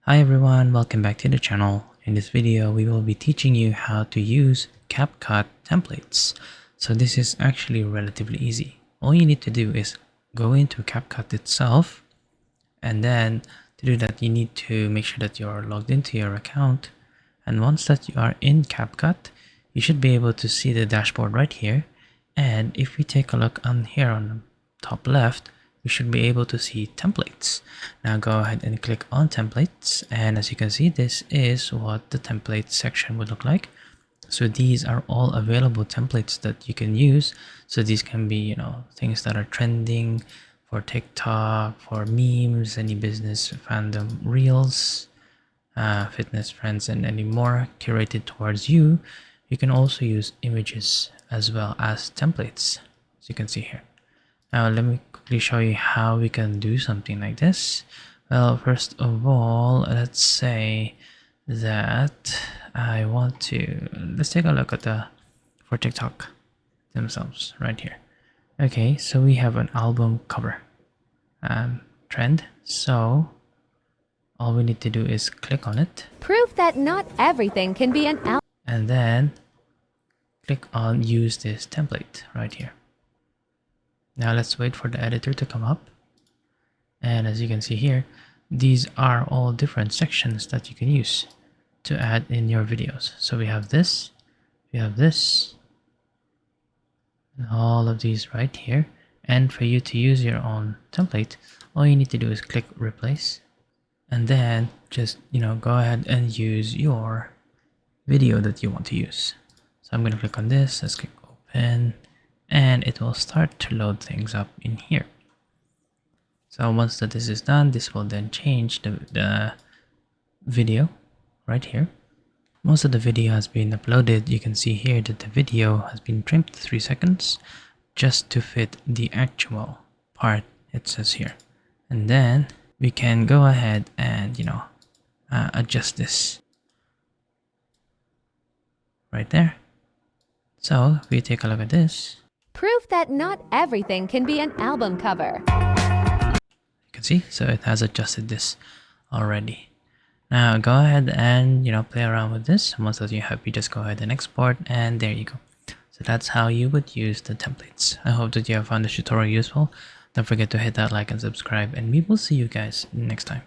Hi everyone, welcome back to the channel. In this video, we will be teaching you how to use CapCut templates. So this is actually relatively easy. All you need to do is go into CapCut itself, and then to do that you need to make sure that you're logged into your account. And once that you are in CapCut, you should be able to see the dashboard right here. And if we take a look on here on the top left, we should be able to see templates. Now go ahead and click on templates, and as you can see, this is what the template section would look like. So these are all available templates that you can use. So these can be, things that are trending for TikTok, for memes, any business fandom reels, fitness trends, and any more curated towards you. You can also use images as well as templates, as you can see here. Now let me quickly show you how we can do something like this. Well, first of all, let's say that I want to, let's take a look at for TikTok themselves right here. Okay, so we have an album cover trend. So all we need to do is click on it. Proof that not everything can be an album. And then click on use this template right here. Now let's wait for the editor to come up. And as you can see here, these are all different sections that you can use to add in your videos. So we have this, and all of these right here. And for you to use your own template, all you need to do is click replace, and then just go ahead and use your video that you want to use. So I'm going to click on this. Let's click open, and it will start to load things up in here. So once that this is done, this will then change the video right here. Most of the video has been uploaded. You can see here that the video has been trimmed to 3 seconds just to fit the actual part it says here. And then we can go ahead and adjust this right there. So if we take a look at this, Proof that not everything can be an album cover. you can see, so it has adjusted this already. Now go ahead and play around with this. Once that you're happy, just go ahead and export, and there you go. So that's how you would use the templates. I hope that you have found this tutorial useful. Don't forget to hit that like and subscribe, and we will see you guys next time.